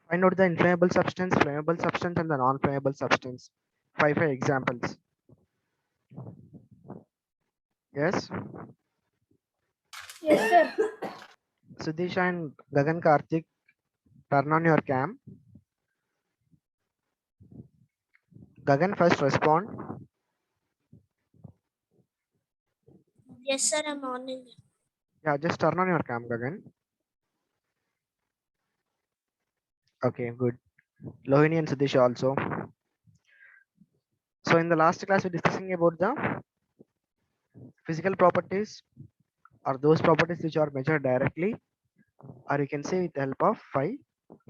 Find out the inflammable substance, flammable substance, and the non-flammable substance. Five examples. Yes. Yes, sir. Sudhish and Gagan Karthik, turn on your cam. Gagan, first respond. Yes, sir. I'm on it. Yeah, just turn on your cam, Gagan. Okay, good. Lohini and Sudhish also. So in the last class, we're discussing about the physical properties or those properties which are measured directly, or you can say with the help of five,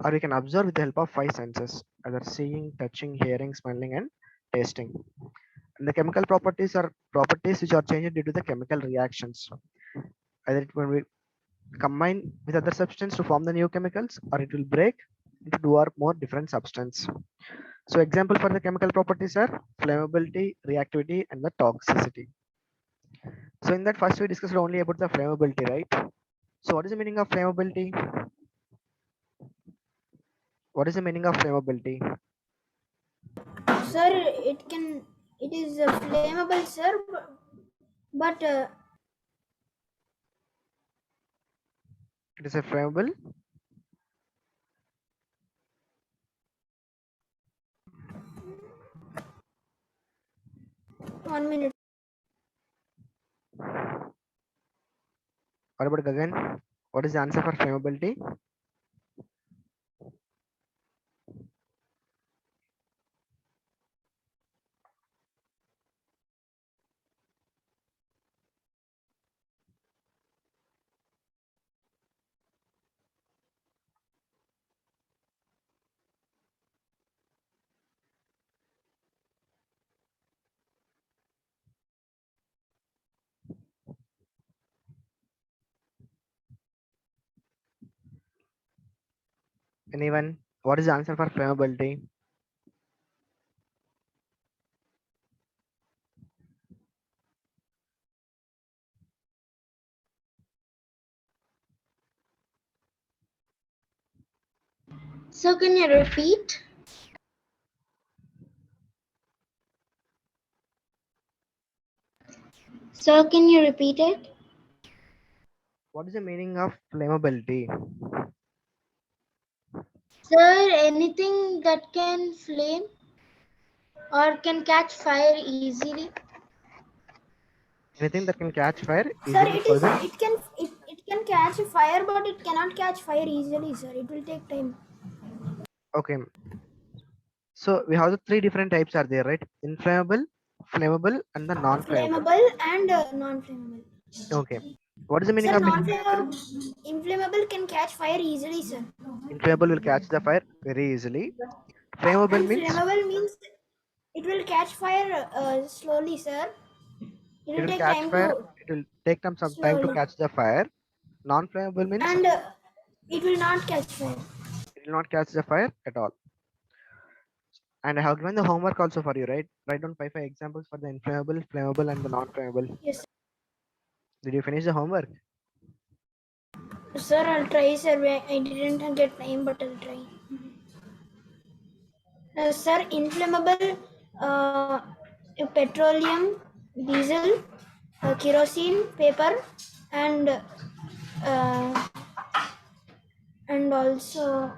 or you can observe with the help of five senses, either seeing, touching, hearing, smelling, and tasting. And the chemical properties are properties which are changed due to the chemical reactions. Either it will be combine with other substance to form the new chemicals, or it will break into two or more different substance. So example for the chemical properties are flammability, reactivity, and the toxicity. So in that first we discussed only about the flammability, right? So what is the meaning of flammability? What is the meaning of flammability? Sir, it is flammable, sir, but It is a flammable. 1 minute. What about Gagan? What is the answer for flammability? Anyone? What is the answer for flammability? So can you repeat? Sir, can you repeat it? What is the meaning of flammability? Sir, anything that can flame or can catch fire easily. Anything that can catch fire Sir, easily further? it can catch fire, but it cannot catch fire easily, sir. It will take time. Okay. So we have the three different types are there, right? Inflammable, flammable, and the non-flammable. Flammable and non-flammable. Okay. What is the meaning Sir, of inflammable? inflammable can catch fire easily, sir. Inflammable will catch the fire very easily. Flammable And means flammable means it will catch fire slowly, sir. It it will will take catch time fire. to It will take some time to slowly, catch the fire. Non-flammable means and it will not catch fire. it will not catch the fire at all. And I have given the homework also for you, right? Write down five examples for the inflammable, flammable, and the non-flammable. Yes, Did you finish the homework? sir. I'll try, sir. I didn't get time, but I'll try. Sir, inflammable, petroleum, diesel, kerosene, paper, and uh, and also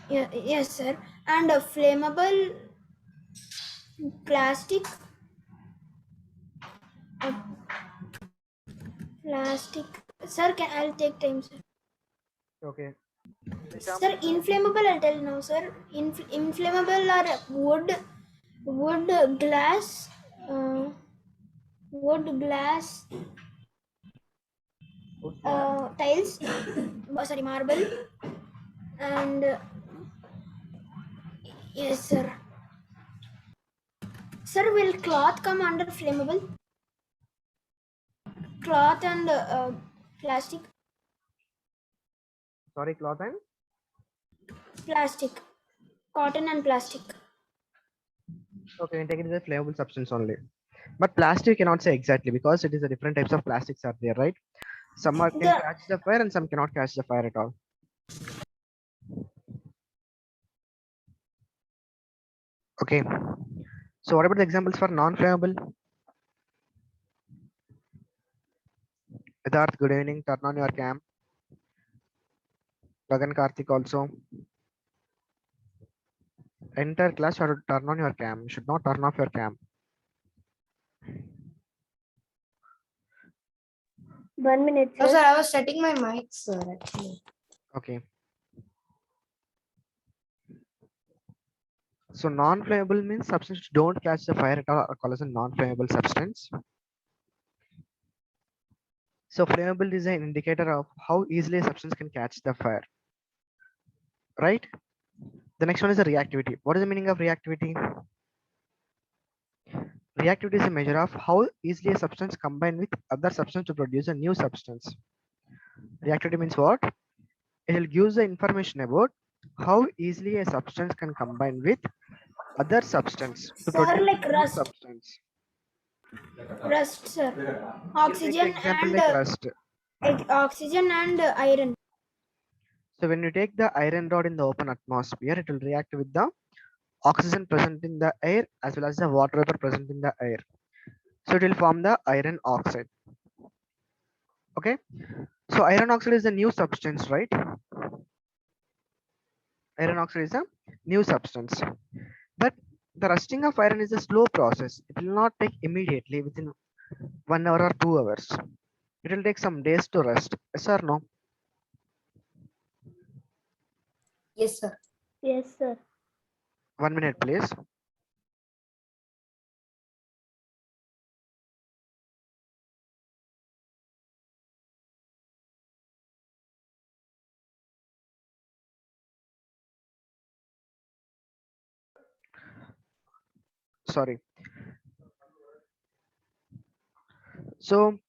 yes, sir. And flammable plastic, uh, plastic. Sir, I'll take time, sir. Okay. Sir, inflammable. I'll tell now, sir. Inflammable are wood, glass, uh, wood, glass, Wood, glass. tiles, sorry, marble, and yes, sir. Sir, will cloth come under flammable? Cloth and plastic, Sorry, cloth and plastic, cotton and plastic. okay, we take it as a flammable substance only. But plastic cannot say exactly because it is a different types of plastics are there, right? Some are, can The catch the fire and some cannot catch the fire at all. Okay. So what about the examples for non-flammable? Siddharth, good evening. Turn on your cam. Gagan, Karthik also. Enter class or turn on your cam. You should not turn off your cam. 1 minute, No, sir. sir, I was setting my mic, sir, actually. Okay. So non-flammable means substance which don't catch the fire at all are called as a non-flammable substance. So flammable is an indicator of how easily a substance can catch the fire, right? The next one is the reactivity. What is the meaning of reactivity? Reactivity is a measure of how easily a substance combine with other substance to produce a new substance. Reactivity means what? It will give the information about how easily a substance can combine with other substance to Sir, produce like a new rust. substance. Rust, sir. You take the example like rust. Oxygen and iron. So when you take the iron rod in the open atmosphere, it will react with the oxygen present in the air as well as the water vapor present in the air. So it will form the iron oxide. Okay. So iron oxide is a new substance, right? Iron oxide is a new substance. But the rusting of iron is a slow process. It will not take immediately within 1 hour or 2 hours. It will take some days to rust. Yes or no? Yes, sir. Yes, sir. 1 minute, please. Sorry. So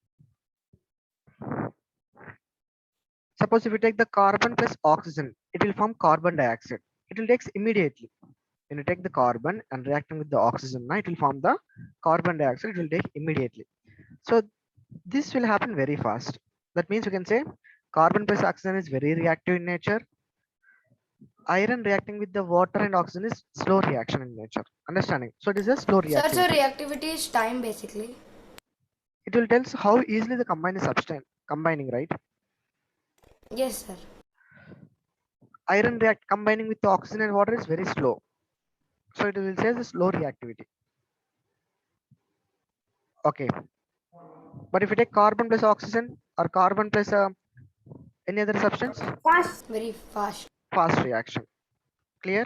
suppose if you take the carbon plus oxygen, it will form carbon dioxide. It will take immediately. When you take the carbon and reacting with the oxygen, it will form the carbon dioxide. It will take immediately. So this will happen very fast. That means you can say carbon plus oxygen is very reactive in nature. Iron reacting with the water and oxygen is slow reaction in nature. Understanding? So it is a slow Sir, so reactivity. reactivity is time, basically. It will tell us how easily the combined substance combining, right? Yes, sir. Iron react combining with the oxygen and water is very slow. So it will say the slow reactivity. Okay. But if you take carbon plus oxygen or carbon plus any other substance, Fast. Very fast. fast reaction. Clear?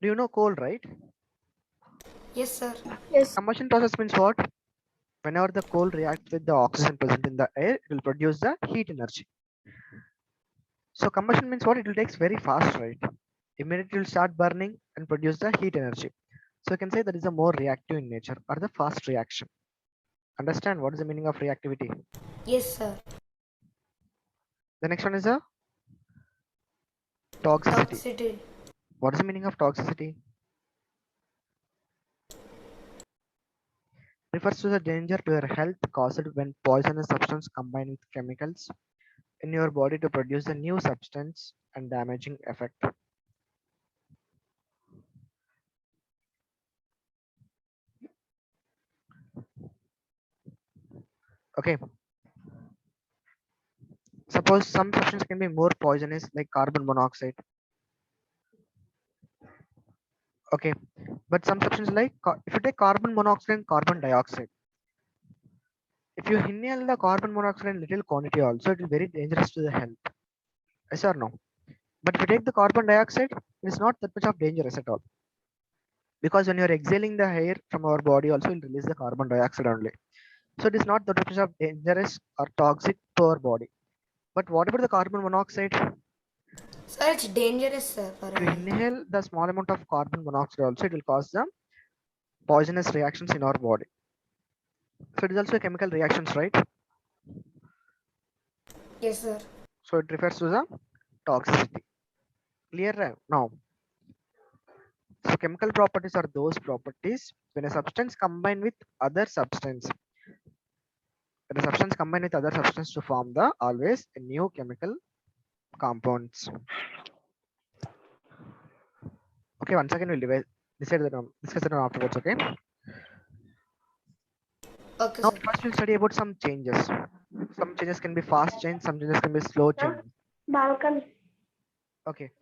Do you know coal, right? Yes, sir. Yes. Combustion process means what? Whenever the coal reacts with the oxygen present in the air, it will produce the heat energy. So combustion means what? It will take very fast, right? Immediately it will start burning and produce the heat energy. So you can say that is a more reactive in nature or the fast reaction. Understand what is the meaning of reactivity? Yes, sir. The next one is a toxicity. Toxicity. What is the meaning of toxicity? Refers to the danger to your health caused when poisonous substance combine with chemicals in your body to produce a new substance and damaging effect. Okay. Suppose some substance can be more poisonous like carbon monoxide. Okay. But some substances like if you take carbon monoxide and carbon dioxide, if you inhale the carbon monoxide in little quantity also, it is very dangerous to the health. Yes or no? But if you take the carbon dioxide, it is not that much of dangerous at all. Because when you are exhaling the air from our body also will release the carbon dioxide only. So it is not that much of dangerous or toxic to our body. But what about the carbon monoxide? Sir, it's dangerous, sir, for If you health. inhale the small amount of carbon monoxide also, it will cause the poisonous reactions in our body. So it is also a chemical reactions, right? Yes, sir. So it refers to the toxicity. Clear now? So chemical properties are those properties when a substance combine with other substance. When a substance combine with other substance to form the always a new chemical compounds. Okay. Okay, once again we'll decide that discuss that afterwards. Okay. Okay, Now sir. first we'll study about some changes. Some changes can be fast change, some changes can be slow change. Balcony. Okay.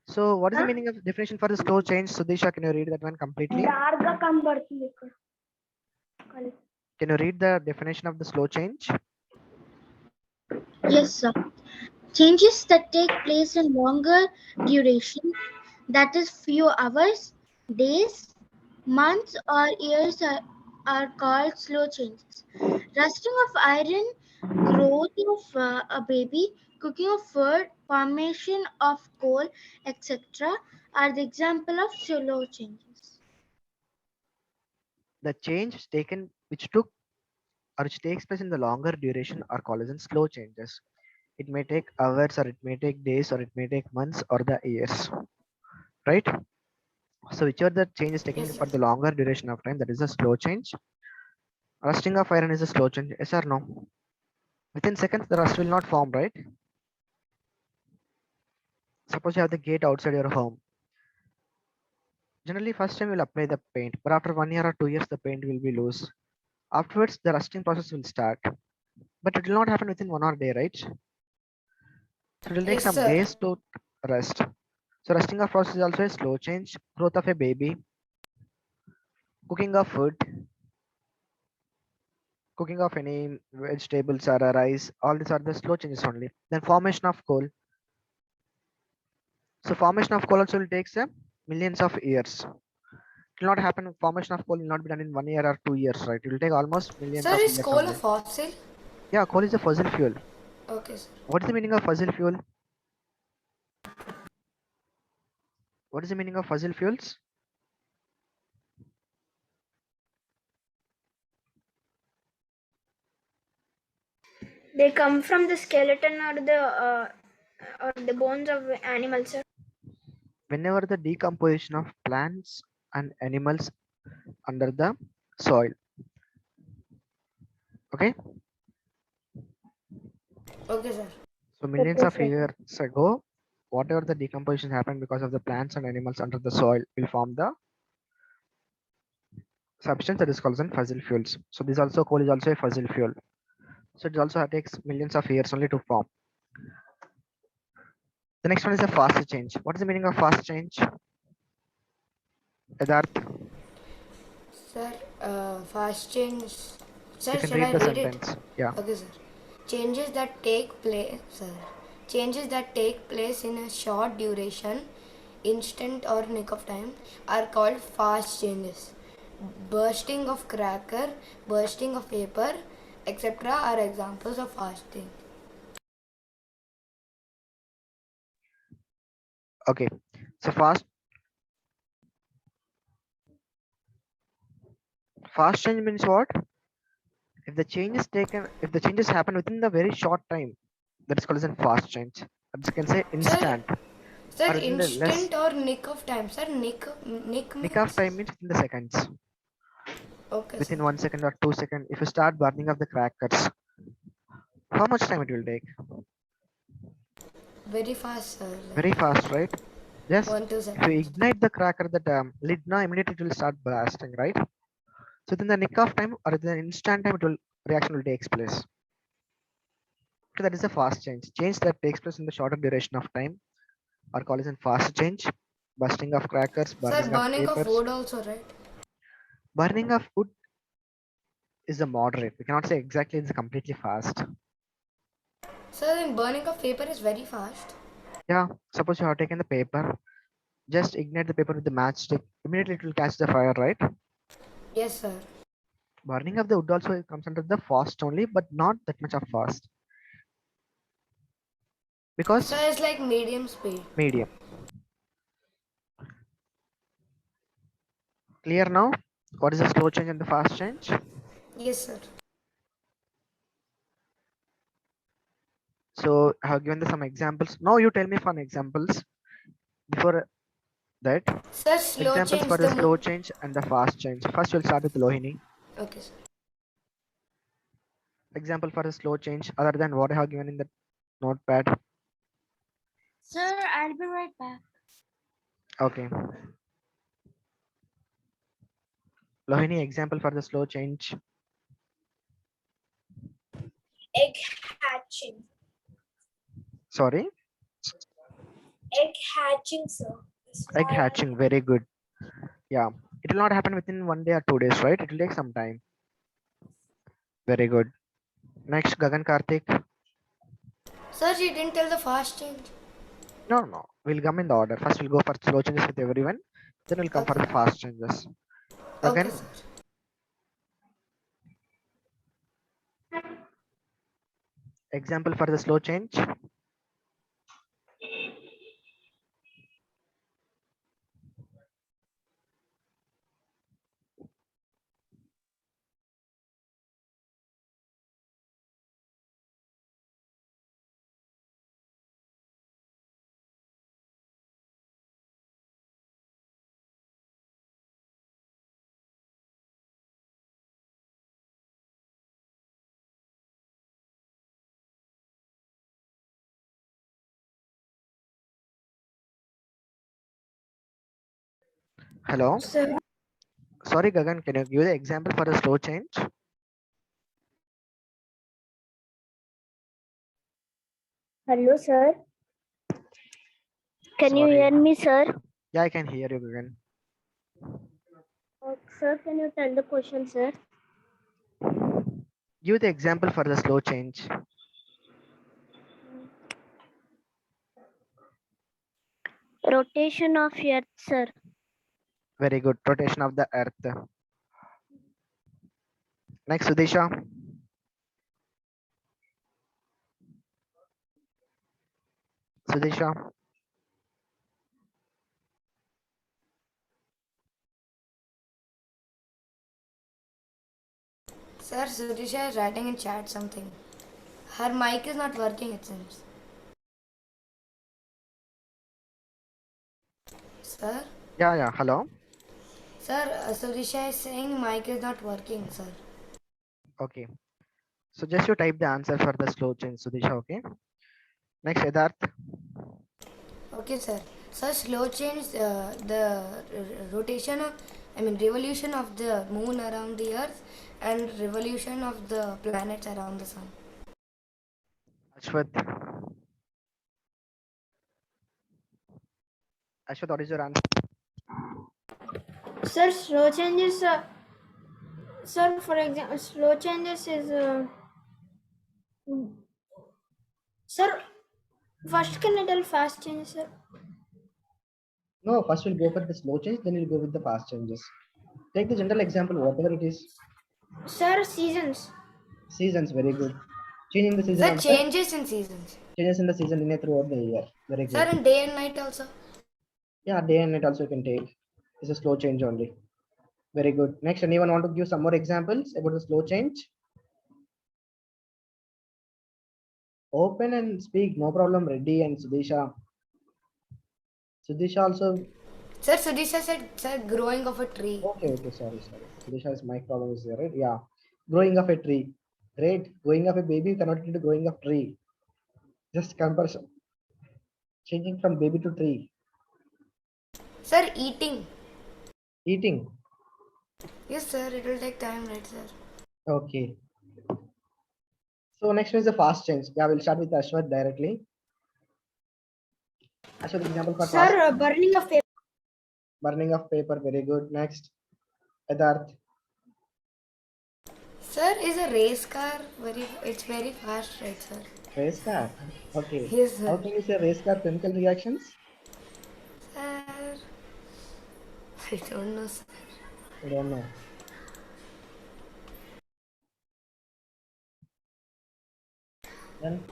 So what is the meaning of definition for the slow change? Sudisha, can you read that one completely? Darga కంబడుతుంది ఇక్కడ. Can you read the definition of the slow change? Yes, sir. Changes that take place in longer duration, that is few hours, days, months or years are called slow changes. Rusting of iron, growth of a baby, cooking of food, formation of coal, etc. are the example of slow changes. The change taken which took or which takes place in the longer duration are called as in slow changes. It may take hours or it may take days or it may take months or the years. Right? So whichever the change is taking Yes, for sir. the longer duration of time, that is a slow change. Rusting of iron is a slow change. Yes or no? Within seconds, the rust will not form, right? Suppose you have the gate outside your home. Generally, first time you'll apply the paint, but after 1 year or 2 years, the paint will be loose. Afterwards, the rusting process will start, but it will not happen within 1 or day, right? So it will take Yes, some sir. days to rust. So rusting of process is also a slow change. Growth of a baby, cooking of food, cooking of any vegetables or a rice, all these are the slow changes only. Then formation of coal. So formation of coal also will take some millions of years. It will not happen. Formation of coal will not be done in 1 year or 2 years, right? It will take almost millions Sir, of is years coal a only. fossil? Yeah, coal is a fossil fuel. Okay, sir. What is the meaning of fossil fuel? What is the meaning of fossil fuels? They come from the skeleton or the bones of animals, sir. Whenever the decomposition of plants and animals under the soil. Okay, Okay, sir. so millions of sir. years ago, whatever the decomposition happened because of the plants and animals under the soil will form the substance that is called as fossil fuels. So this also coal is also a fossil fuel. So it also takes millions of years only to form. The next one is a fast change. What is the meaning of fast change? Siddharth, Sir, fast change. you Sir, can shall read I the read it? sentence. Yeah. Okay, sir. Changes that take place, sir. Changes that take place in a short duration, instant or nick of time, are called fast changes. Bursting of cracker, bursting of paper, etc. are examples of fast change. Okay. So fast change means what? If the change is taken, if the changes happen within the very short time, that is called as a fast change. As you can say Sir, instant sir, or within the less instant or nick of time. Sir, nick nick of means. time means within the seconds, Okay, sir. within 1 second or 2 seconds. If you start burning of the crackers, how much time it will take? Very fast, sir. Very fast, right? Just 1 2 if you seconds. ignite the cracker, that lid now immediately it will start blasting, right? So within the nick of time or within the instant time, it will reaction will take place. So that is a fast change. Change that takes place in the shorter duration of time are called as a fast change. Bursting of crackers, Sir, burning of burning of papers. wood also, right? Burning of wood is a moderate. We cannot say exactly it's completely fast. Sir, then burning of paper is very fast. Yeah, suppose you have taken the paper, just ignite the paper with the matchstick. Immediately it will catch the fire, right? Yes, sir. Burning of the wood also comes under the fast only, but not that much of fast Sir, because it's like medium speed. medium. Clear now? What is the slow change and the fast change? Yes, sir. So I have given some examples. Now you tell me some examples. Before that, Sir, slow examples change for the the slow change and the fast change. First, we'll start with Lohini. Okay, sir. Example for the slow change other than what I have given in the notepad. Sir, I'll be right back. Okay. Lohini, example for the slow change. Egg hatching. Sorry, Egg hatching, sir. egg hatching. Very good. Yeah, it will not happen within 1 day or 2 days, right? It will take some time. Very good. Next, Gagan Karthik. Sir, you didn't tell the fast change. No. We'll come in the order. First, we'll go for slow changes with everyone. Then we'll come for Okay. the fast changes. Okay, Gagan, sir. example for the slow change. Hello. Sir. Sorry, Gagan. Can you give the example for the slow change? Hello, sir. Can you Sorry. hear me, sir? Yeah, I can hear you, Gagan. Sir, can you tell the question, sir? Give the example for the slow change. Rotation of Earth, sir. Very good. Rotation of the earth. Next, Sudisha. Sudisha. Sir, Sudisha is writing in chat something. Her mic is not working, it seems. Sir? Yeah. Hello. Sir, Sudisha is saying mic is not working, sir. Okay. So just you type the answer for the slow change, Sudisha. Okay. Next, Edarth. Okay, sir. Sir, slow change, the rotation of, revolution of the moon around the earth and revolution of the planets around the sun. Ashwath. Ashwath, what is your answer? Sir, slow changes. Sir, for example, slow changes is. Sir, first can I tell fast changes, sir? No, first we'll go for the slow change, then we'll go with the fast changes. Take the general example, whatever it is. Sir, seasons. Seasons, very good. Changing the season Sir, of the changes in seasons. changes in the season linear throughout the year. Very Sir, good. in day and night also. Yeah, day and night also you can take. It's a slow change only. Very good. Next, anyone want to give some more examples about the slow change? Open and speak, no problem. Reddy and Sudisha. Sudisha also. Sir, Sudisha said, sir, growing of a tree. Okay, sorry. Sudisha's mic problem is there, right? Yeah. Growing of a tree. Great. Growing of a baby cannot into growing of tree. Just comparison. Changing from baby to tree. Sir, eating. Eating. Yes, sir, it will take time, right, sir? Okay. So next one is the fast change. Yeah, we'll start with Ashwath directly. Ashwath, example for fast. Sir, burning of paper. Burning of paper, very good. Next, Edarth. Sir, is a race car it's very fast, right, sir? Race car. Okay. Yes, sir. How can you say race car chemical reactions? Sir, I don't know, sir. I don't know. Then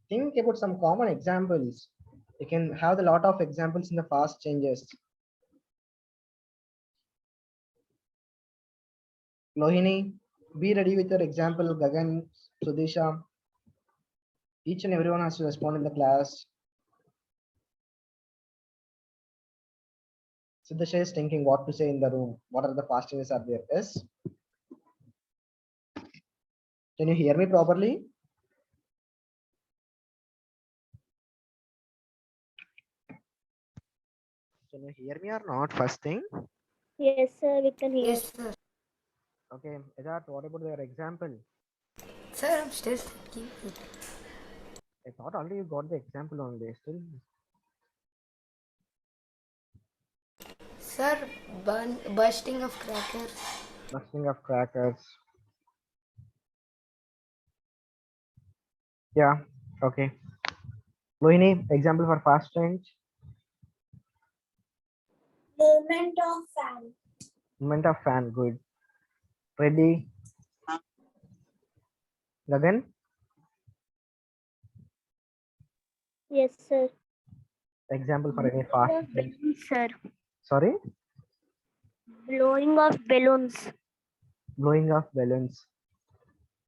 think about some common examples. You can have a lot of examples in the fast changes. Lohini, be ready with your example. Gagan, Sudisha. Each and everyone has to respond in the class. Sudisha is thinking what to say in the room. What are the fast changes are there? Yes. Can you hear me properly? Can you hear me or not? First thing. Yes, sir. We can hear. Yes, sir. Okay, Siddharth, what about your example? Sir, I'm still thinking. I thought already you got the example only. Still, Sir, bursting of crackers. busting of crackers. Yeah. Okay. Lohini, example for fast change. Movement of fan. Movement of fan. Good. Ready. Gagan. Yes, sir. Example for any fast Of change. balloons, sir. Sorry. Blowing of balloons. Blowing of balloons.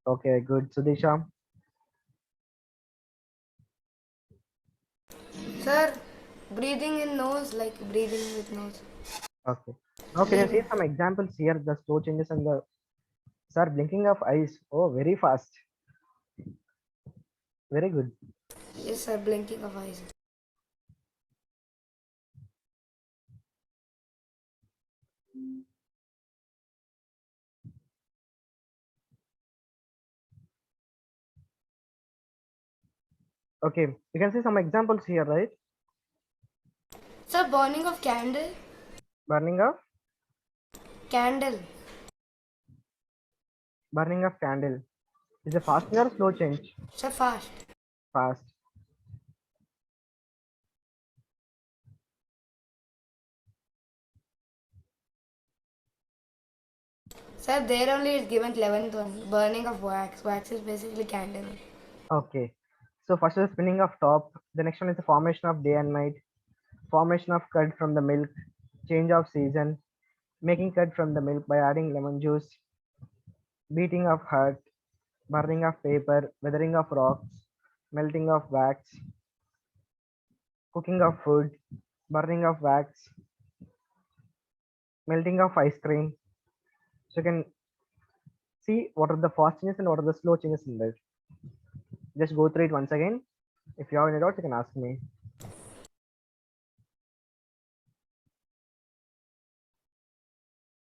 Okay. Good. Sudisha. Sir, breathing in nose, like breathing with nose. Okay. Now can you see some examples here? The slow changes and the sir blinking of eyes. Oh, very fast. Very good. Yes, sir, blinking of eyes. Okay. You can see some examples here, right? Sir, burning of candle. Burning of Candle. burning of candle. Is a fast or slow change? Sir, fast. Fast. Sir, there only is given 11th one. Burning of wax. Wax is basically candle. Okay. So first is spinning of top. The next one is the formation of day and night. Formation of curd from the milk. Change of season. Making curd from the milk by adding lemon juice. Beating of heart. Burning of paper. Weathering of rocks. Melting of wax. Cooking of food. Burning of wax. Melting of ice cream. So you can see what are the fast changes and what are the slow changes in this. Just go through it once again. If you have any doubts, you can ask me.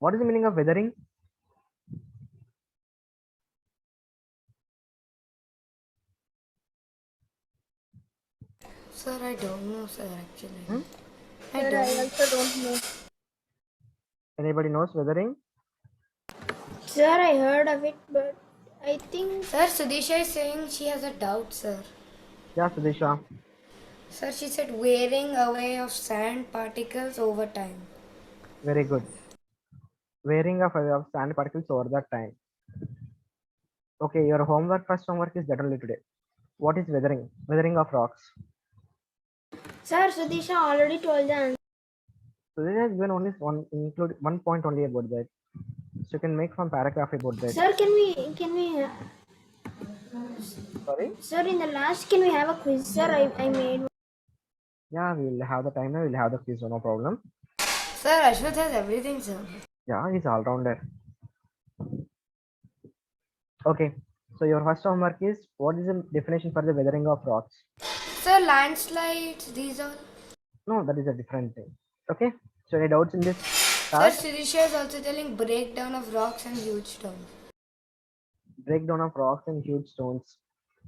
What is the meaning of weathering? Sir, I don't know, sir, actually. Hmm? I Sir, don't I know. also don't know. Anybody knows weathering? Sir, I heard of it, but I think Sir, Sudisha is saying she has a doubt, sir. Yeah, Sudisha. Sir, she said wearing away of sand particles over time. Very good. Wearing of sand particles over that time. Okay, your homework, first homework is that only today. What is weathering? Weathering of rocks. Sir Sudisha already told the answer. So this has given only include 1 point only about that. So you can make some paragraph about that. Sir, can we Sorry? sir, in the last, can we have a quiz? Sir, I made one. Yeah, we will have the time now, we'll have the quiz, no problem. Sir, Ashwath has everything, sir. Yeah, he's all rounder. Okay. So your first homework is what is the definition for the weathering of rocks? Sir, landslides, these all. No, that is a different thing. Okay. So any doubts in this Sir, task? Sudisha is also telling breakdown of rocks and huge stones. Breakdown of rocks and huge stones.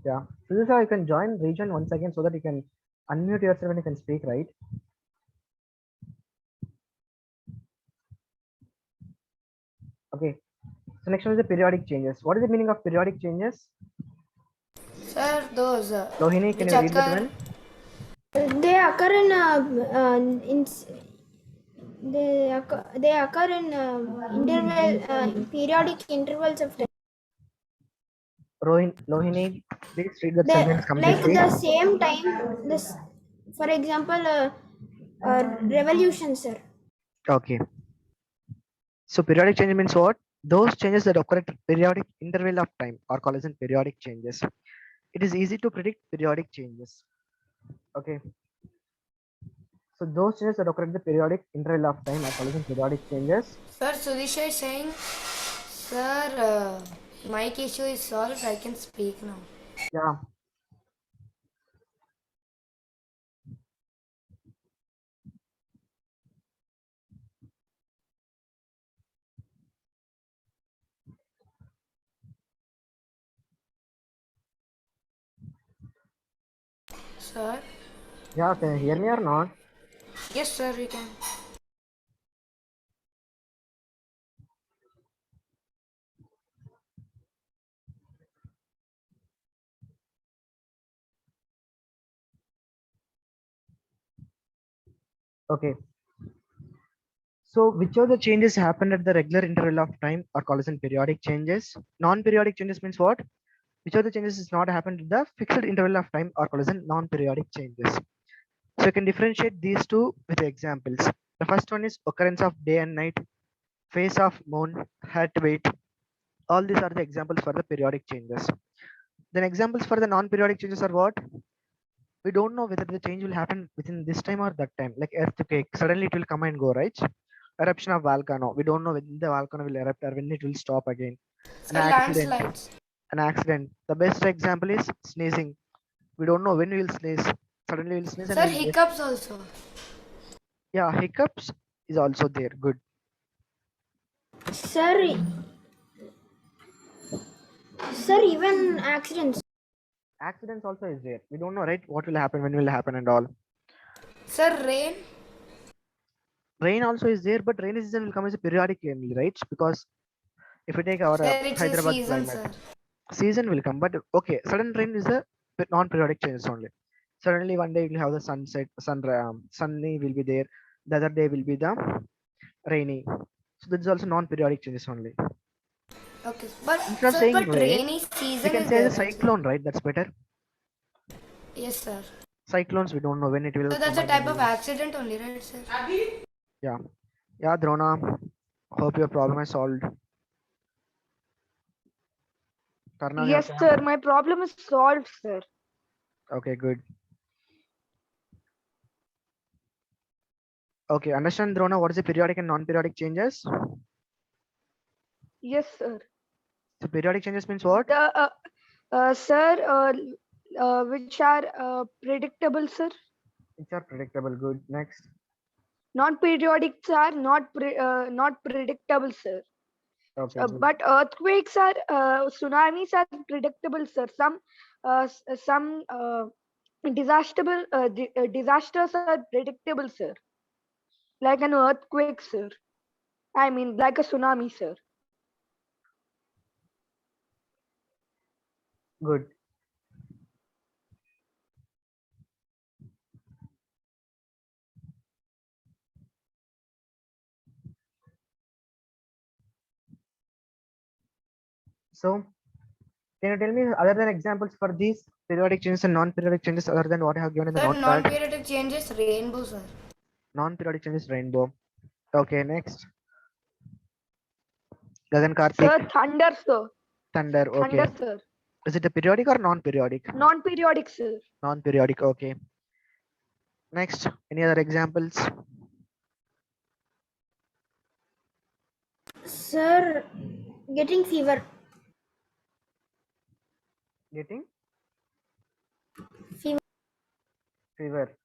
Yeah. So this is how you can join region once again so that you can unmute yourself and you can speak, right? Okay. So next one is the periodic changes. What is the meaning of periodic changes? Sir, those Lohini, can which you read that occur. one? They occur in they occur in periodic intervals of time. Lohini, please read that They sentence like completely. the same time. This, for example, revolution, sir. Okay. So periodic change means what? Those changes that occur at periodic interval of time are called as in periodic changes. It is easy to predict periodic changes. Okay. So those changes that occur at the periodic interval of time are called as in periodic changes. Sir, Sudisha is saying, sir, mic issue is solved. I can speak now. Yeah. Sir. Yeah, can you hear me or not? Yes, sir, we can. Okay. So which of the changes happened at the regular interval of time are called as in periodic changes? Non-periodic changes means what? Which of the changes is not happened at the fixed interval of time are called as in non-periodic changes. So you can differentiate these two with examples. The first one is occurrence of day and night, phase of moon, heart weight. All these are the examples for the periodic changes. Then examples for the non-periodic changes are what? We don't know whether the change will happen within this time or that time. Like earthquake, suddenly it will come and go, right? Eruption of volcano. We don't know when the volcano will erupt or when it will stop again. An Sir, accident. landslides. An accident. The best example is sneezing. We don't know when we will sneeze. Suddenly we'll sneeze and Sir, we'll get, hiccups also. yeah, hiccups is also there. Good. Sir, sir, even accidents. Accidents also is there. We don't know, right? What will happen, when will happen and all. Sir, rain. Rain also is there, but rainy season will come as a periodic only, right? Because if we take our Sir, it's a Hyderabad season, climate, sir. season will come, but okay, sudden rain is a non-periodic changes only. Suddenly one day we'll have the sunset, sunny will be there. The other day will be the rainy. So this is also non-periodic changes only. Okay. But, Instead of sir, saying but rain, rainy we season can is say the there, right, sir? cyclone, right? That's better. Yes, sir. Cyclones, we don't know when it will So that's come a and when type it of will. accident only, right, sir? Yeah. Yeah, Drona. Hope your problem is solved. Turn on your Yes, sir. cam. My problem is solved, sir. Okay, good. Okay, understand, Drona, what is the periodic and non-periodic changes? Yes, sir. So periodic changes means what? Sir, which are predictable, sir. Which are predictable. Good. Next. Non-periodics are not predictable, sir. Okay, good. But earthquakes are tsunamis are predictable, sir. Some disasters are predictable, sir. Like an earthquake, sir. I mean, like a tsunami, sir. Good. So, can you tell me other than examples for these periodic changes and non-periodic changes other than what I have given in the Sir, notepad? non-periodic changes, rainbow, sir. Non-periodic changes, rainbow. Okay, next. Gagan Karthik, Sir, thunder, sir. thunder. Okay. Thunder, sir. Is it a periodic or non-periodic? Non-periodic, sir. Non-periodic. Okay. Next. Any other examples? Sir, getting fever. Getting Fever. fever.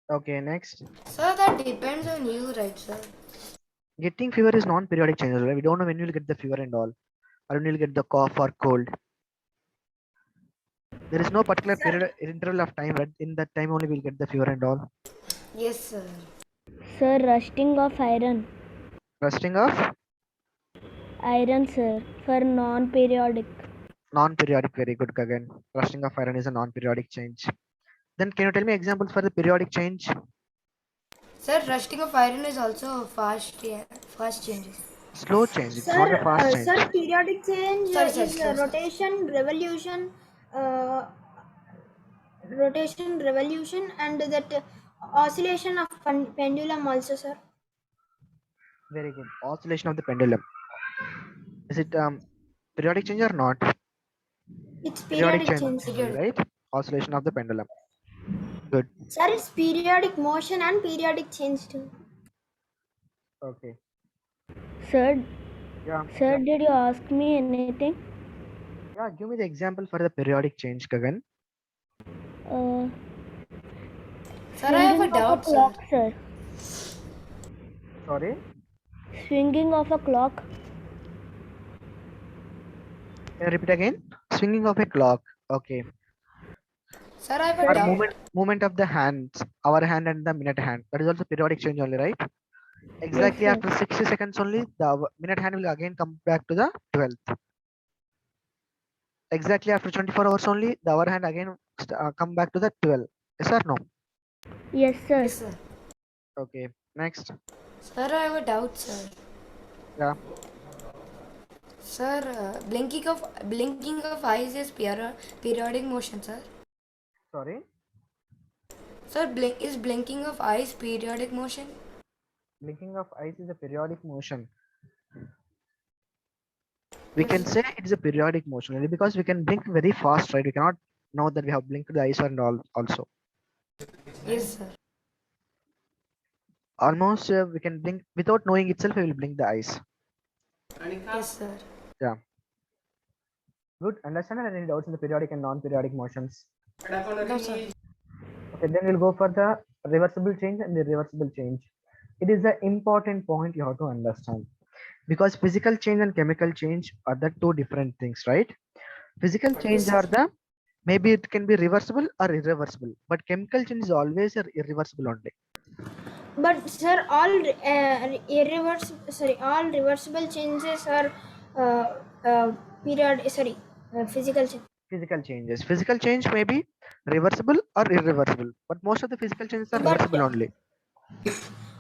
Okay, next. Sir, that depends on you, right, sir? Getting fever is non-periodic changes, right? We don't know when you'll get the fever and all, or when you'll get the cough or cold. There is no particular period interval of time, right? In that time only we'll get the fever and all. Yes, sir. Sir, rusting of iron. Rusting of Iron, sir, for non-periodic. non-periodic. Very good, Gagan. Rusting of iron is a non-periodic change. Then can you tell me examples for the periodic change? Sir, rusting of iron is also fast changes. Slow change. It's not a fast change. Sir, periodic change Sorry, is sorry. rotation, revolution, and that oscillation of pendulum also, sir. Very good. Oscillation of the pendulum. Is it periodic change or not? It's Periodic periodic change, change. only, right? Oscillation of the pendulum. Good. Sir, it's periodic motion and periodic change too. Okay. Sir, Yeah. sir, did you ask me anything? Yeah. Give me the example for the periodic change, Gagan. Sir, I have a Swinging of doubt, sir. clock, sir. Sorry. Swinging of a clock. Can I repeat again? Swinging of a clock. Okay. Sir, I have a Or doubt. movement of the hands, our hand and the minute hand. That is also periodic change only, right? Exactly sir. after 60 seconds only, the minute hand will again come back to the 12th. Exactly after 24 hours only, the hour hand again come back to the 12. Yes or no? Yes, sir. Yes, sir. Okay. Next. Sir, I have a doubt, sir. Yeah. Sir, blinking of eyes is periodic motion, sir. Sorry. Sir, is blinking of eyes periodic motion? Blinking of eyes is a periodic motion. We Yes, can sir. say it is a periodic motion only because we can blink very fast, right? We cannot know that we have blinked the eyes and all also. Yes, sir. Almost we can blink without knowing itself. We will blink the eyes. Yes, sir. Yeah. Good. Understand any doubts in the periodic and non-periodic motions? No, sir. Okay, then we'll go for the reversible change and the reversible change. It is the important point you have to understand because physical change and chemical change are the two different things, right? Physical change Yes, are sir. the maybe it can be reversible or irreversible, but chemical change is always irreversible only. But sir, all reversible changes are physical change. Physical changes. Physical change may be reversible or irreversible, but most of the physical changes are But reversible only.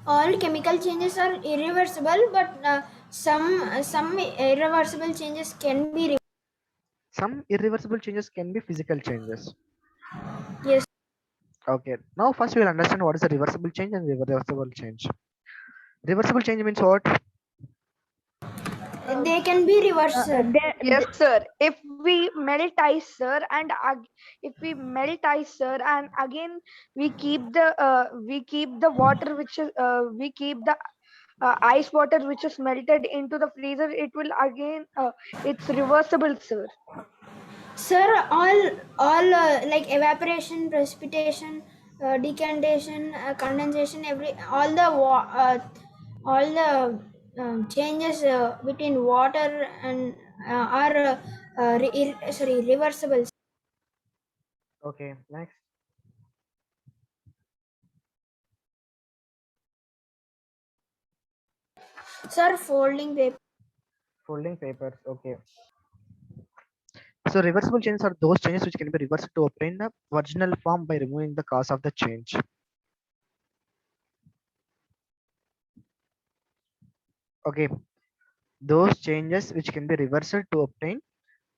all chemical changes are irreversible, but some irreversible changes can be Some irreversible changes can be physical changes. yes. Okay, now first we will understand what is a reversible change and reversible change. Reversible change means what? They can be reversed, sir. Yes, sir. If we melt ice, sir, and if we melt ice, sir, and again we keep the water which is we keep the ice water which is melted into the freezer, it will again it's reversible, sir. Sir, all like evaporation, precipitation, decantation, condensation, all the changes between water and are reversible. Okay, next. Sir, folding paper. Folding papers. Okay. So reversible changes are those changes which can be reversed to obtain the original form by removing the cause of the change. Okay. Those changes which can be reversed to obtain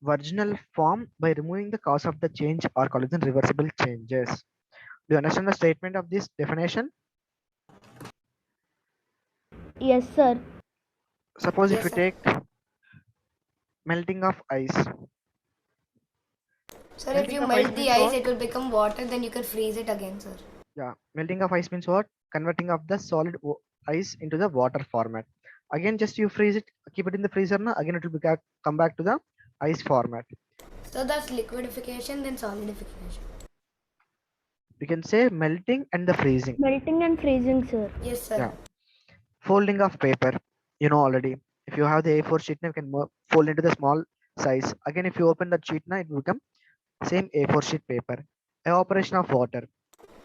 original form by removing the cause of the change are called as reversible changes. Do you understand the statement of this definition? Yes, sir. Suppose if Yes, you sir. take melting of ice. Sir, if Melting you of ice melt the means ice, what? it will become water, then you can freeze it again, sir. Yeah, melting of ice means what? Converting of the solid ice into the water format. Again, just you freeze it, keep it in the freezer now. Again, it will come back to the ice format. So that's liquidification, then solidification. We can say melting and the freezing. Melting and freezing, sir. Yes, sir. Yeah. Folding of paper. You know already. If you have the A4 sheet, now you can fold into the small size. Again, if you open the sheet now, it will become same A4 sheet paper. Evaporation of water.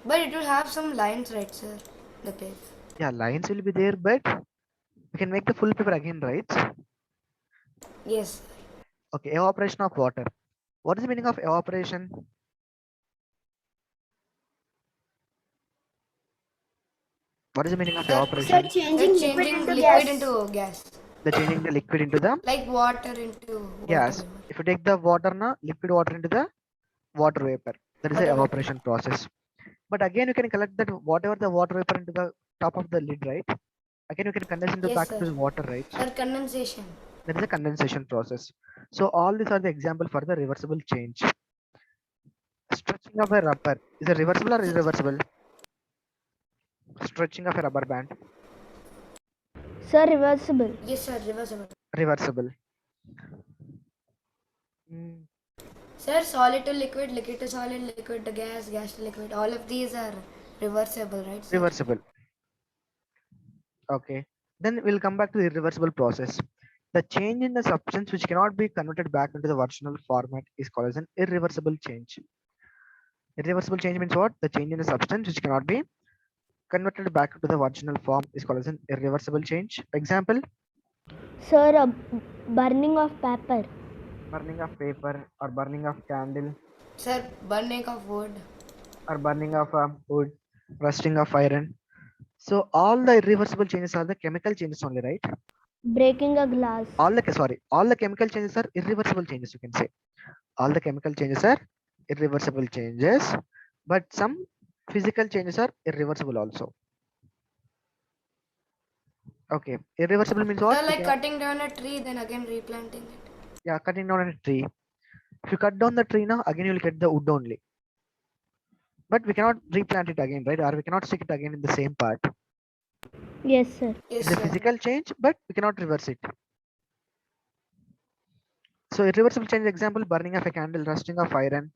But it will have some lines, right, sir? The paper. Yeah, lines will be there, but we can make the full paper again, right? Yes. Okay, evaporation of water. What is the meaning of evaporation? What is the meaning of Sir, Sir, evaporation? changing liquid changing into liquid gas. into gas. The changing the liquid into the Like water into water gas. vapor. If you take the water now, liquid water into the water vapor, that is the Water vapor. evaporation process. But again, you can collect that whatever the water vapor into the top of the lid, right? Again, you can condense into Yes, back sir. to the water, right? Sir, condensation. That is a condensation process. So all these are the example for the reversible change. Stretching of a rubber is a reversible or irreversible? Stretching of a rubber band, Sir, reversible. Yes, sir, reversible. reversible. Hmm. Sir, solid to liquid, liquid to solid, liquid to gas, gas to liquid. All of these are reversible, right, sir? Reversible. Okay. Then we'll come back to the irreversible process. The change in the substance which cannot be converted back into the original format is called as an irreversible change. Irreversible change means what? The change in the substance which cannot be converted back to the original form is called as an irreversible change. Example, Sir, burning of paper. burning of paper or burning of candle Sir, burning of wood. or burning of wood, rusting of iron. So all the irreversible changes are the chemical changes only, right? Breaking a glass. All the chemical changes are irreversible changes, you can say. All the chemical changes are irreversible changes, but some physical changes are irreversible also. Okay, irreversible means what? Sir, We like cannot- cutting down a tree, then again replanting it. yeah, cutting down a tree. If you cut down the tree now, again you will get the wood only. But we cannot replant it again, right? Or we cannot stick it again in the same part. Yes, sir. Yes, It's a sir. physical change, but we cannot reverse it. So irreversible change example, burning of a candle, rusting of iron,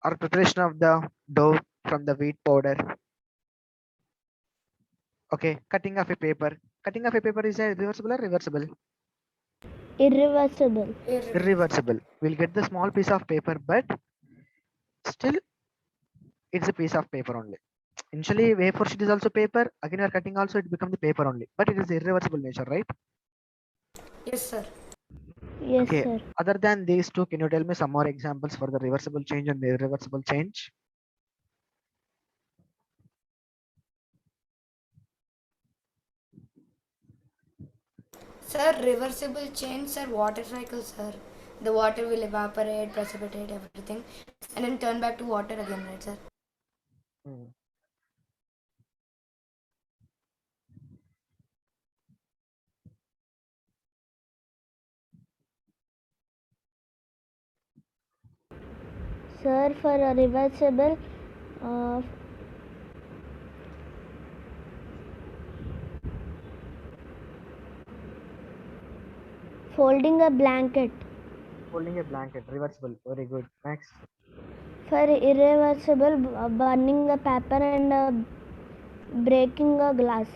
or preparation of the dough from the wheat powder. Okay, cutting of a paper. Cutting of a paper is a reversible or reversible? Irreversible. Irreversible. We'll get the small piece of paper, but still it's a piece of paper only. Initially, wafer sheet is also paper. Again, you are cutting also, it becomes the paper only. But it is irreversible nature, right? Yes, sir. Yes, Okay. sir. Other than these two, can you tell me some more examples for the reversible change and the irreversible change? Sir, reversible change, sir, water cycle, sir. The water will evaporate, precipitate, everything, and then turn back to water again, right, sir? Hmm. Sir, for a reversible, folding a blanket. Folding a blanket, reversible. Very good. Next. For irreversible, burning a paper and breaking a glass.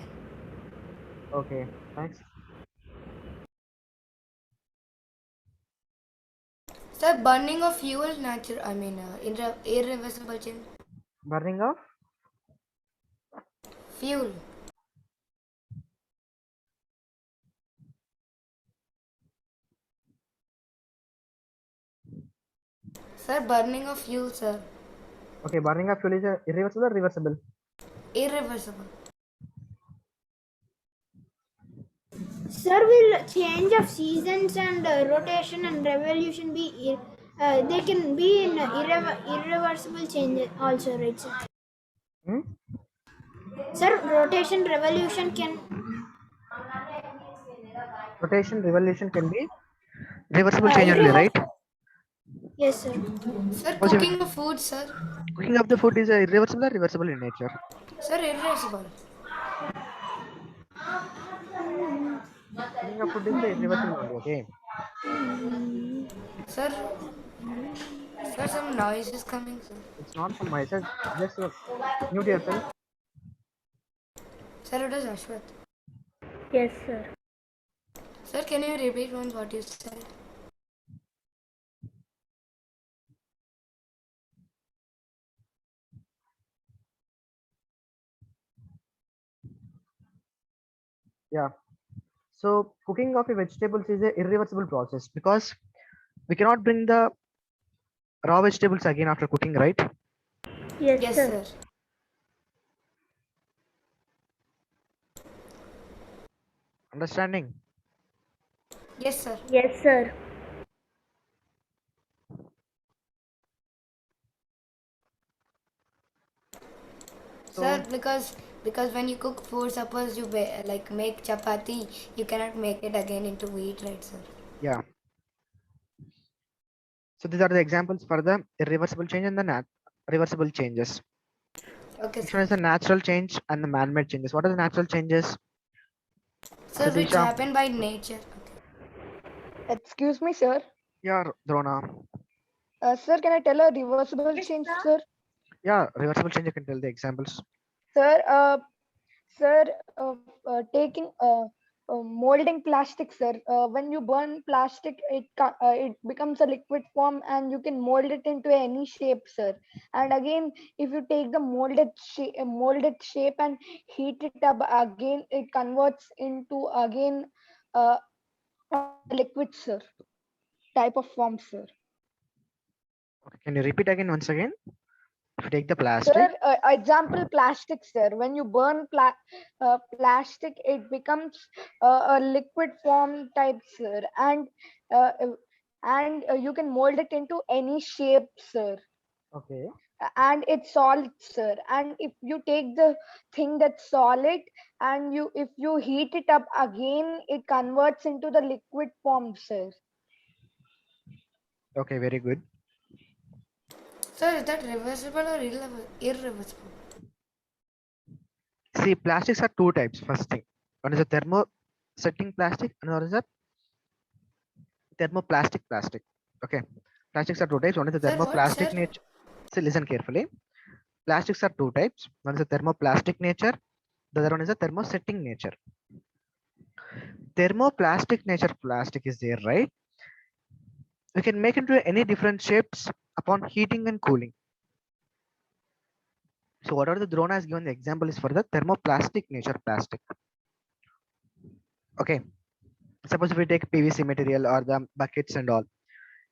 Okay. Next. Sir, burning of fuel, irreversible change. Burning of Fuel. Sir, burning of fuel, sir. okay, burning of fuel is a irreversible or reversible? Irreversible. Sir, will change of seasons and rotation and revolution be they can be in irreversible change also, right, sir? Hmm? Sir, rotation revolution can. Rotation, revolution can be reversible change only, Irreversible. right? Yes, sir. Sir, Suppose if cooking of food, sir. cooking of the food is a irreversible or reversible in nature? Sir, irreversible. Cooking of food is the irreversible only, okay? Sir, sir, some noise is coming, sir. It's not from my side. Just mute yourself. Sir, it is Ashwath. Yes, sir. Sir, can you repeat once what you said? Yeah. So cooking of a vegetables is a irreversible process because we cannot bring the raw vegetables again after cooking, right? Yes, Yes, sir. sir. Understanding? Yes, sir. Yes, sir. Sir, So because when you cook food, suppose you like make chapati, you cannot make it again into wheat, right, sir? yeah. So these are the examples for the irreversible change and the reversible changes. Okay, Next one sir. is the natural change and the man-made changes. What are the natural changes? Sir, which Satisha? happen by nature. Excuse me, sir. Yeah, Drona. Sir, can I tell a reversible change, sir? Yeah, reversible change. You can tell the examples. Sir, sir, taking molding plastic, sir. When you burn plastic, it becomes a liquid form, and you can mold it into any shape, sir. And again, if you take the molded shape and heat it up again, it converts into again uh, a liquid, sir. Type of form, sir. Okay, can you repeat again once again? If you take the plastic, Sir, example plastic, sir. When you burn plastic, it becomes a liquid form type, sir, uh, you can mold it into any shape, sir. okay, And it's solid, sir. And if you take the thing that's solid and if you heat it up again, it converts into the liquid form, sir. okay, very good. Sir, is that reversible or irreversible? See, plastics are two types. First thing, one is a thermosetting plastic, another is a thermoplastic plastic. Okay, plastics are two types. One is the Sir, what, thermoplastic sir? nature. See, listen carefully. Plastics are two types. One is a thermoplastic nature. The other one is a thermosetting nature. Thermoplastic nature plastic is there, right? We can make into any different shapes upon heating and cooling. So whatever the drone has given the example is for the thermoplastic nature plastic. Okay. Suppose if we take PVC material or the buckets and all.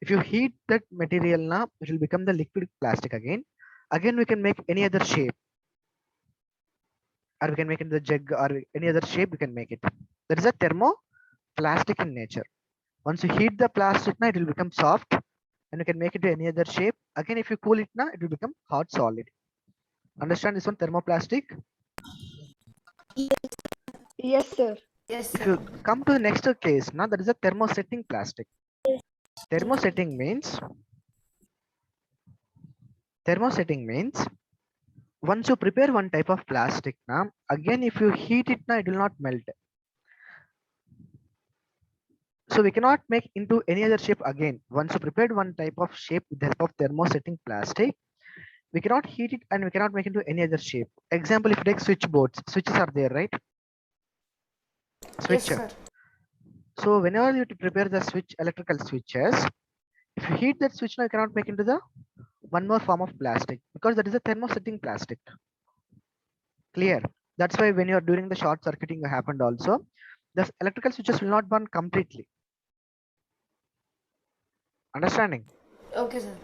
If you heat that material now, it will become the liquid plastic again. Again, we can make any other shape, or we can make it the jug or any other shape we can make it. That is a thermoplastic in nature. Once you heat the plastic now, it will become soft and you can make it to any other shape. Again, if you cool it now, it will become hot solid. Understand this one, thermoplastic? Yes, sir. Yes, If sir. you come to the next case now, that is a thermosetting plastic. Thermosetting means once you prepare one type of plastic now, again if you heat it now, it will not melt. So we cannot make into any other shape again. Once you prepared one type of shape with the help of thermosetting plastic, we cannot heat it and we cannot make into any other shape. Example, if you take switchboards, switches are there, right? Yes, Switcher. sir. So whenever you prepare the electrical switches, if you heat that switch now, you cannot make into the one more form of plastic because that is a thermosetting plastic. Clear? That's why when you're doing the short circuiting happened also, the electrical switches will not burn completely. Understanding? Okay, sir.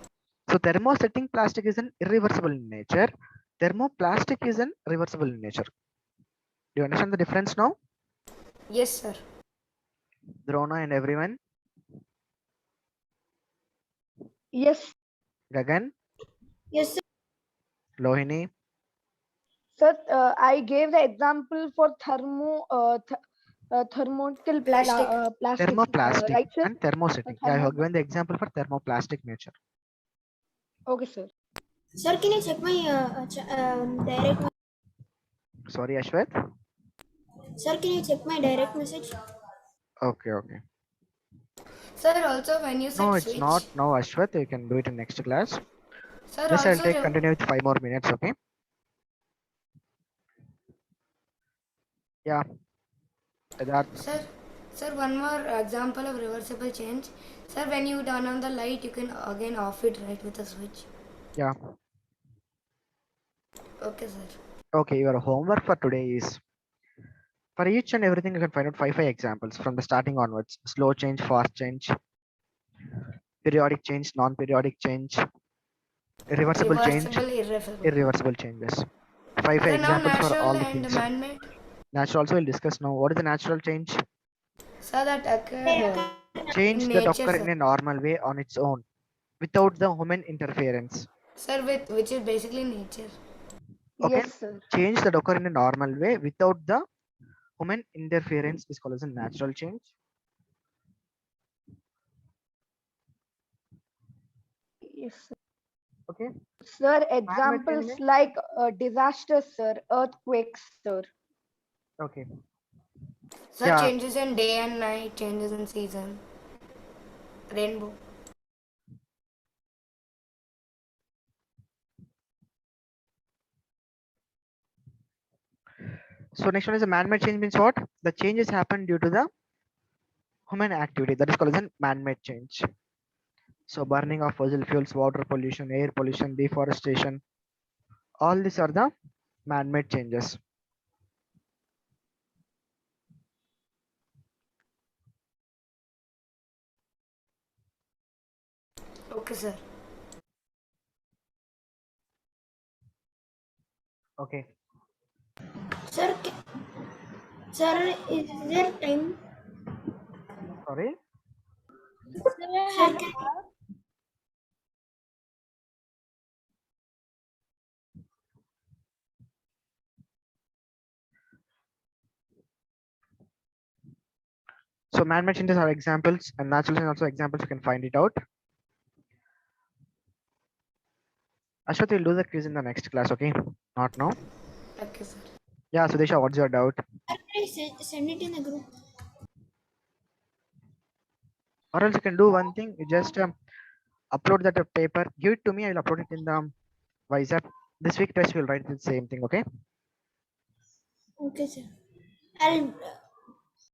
So thermosetting plastic is an irreversible in nature. Thermoplastic is an reversible in nature. Do you understand the difference now? Yes, sir. Drona and everyone. Yes, Gagan, Yes, sir. Lohini. sir. I gave the example for thermochemical Plastic. plastic, Thermoplastic right, sir? and thermosetting. Yeah, I have given the example for thermoplastic nature. Okay, sir. Sir, can you check my direct? Sorry, Ashwath. Sir, can you check my direct message? Okay, okay. Sir, also when you No, said it's switch, not now, Ashwath. You can do it in next class. sir, Just I'll also take continue with 5 more minutes, okay? Yeah. That sir, one more example of reversible change. Sir, when you turn on the light, you can again off it, right, with a switch. yeah. Okay, sir. Okay, your homework for today is for each and everything you can find out five examples from the starting onwards. Slow change, fast change, periodic change, non-periodic change, irreversible change, Reversible, irreversible. irreversible changes. Five Sir, now examples for all natural the and things. man-made. Natural also we'll discuss now. What is the natural change? Sir, that occur Change in that nature, occur sir. in a normal way on its own without the human interference. Sir, which is basically nature. Okay. Yes, sir. Change that occur in a normal way without the human interference is called as a natural change. Yes, sir. Okay. Sir, Man-made change examples means like disasters, sir, earthquakes, sir. okay. Sir, Yeah. changes in day and night, changes in season. Rainbow. So next one is a man-made change means what? The changes happen due to the human activity. That is called as a man-made change. So burning of fossil fuels, water pollution, air pollution, deforestation, all these are the man-made changes. Okay, sir. Okay. Sir, sir, is there time? Sorry. Sir, So man-made changes are examples and natural changes also examples. You can find it out. Ashwath will do the quiz in the next class. Okay. Not now. Okay, sir. Yeah. Sudesha, what's your doubt? please send it in the group. Or else you can do one thing. You just upload that paper. Give it to me. I will upload it in the WhatsApp. This week test will write the same thing. Okay. Okay, sir. I'll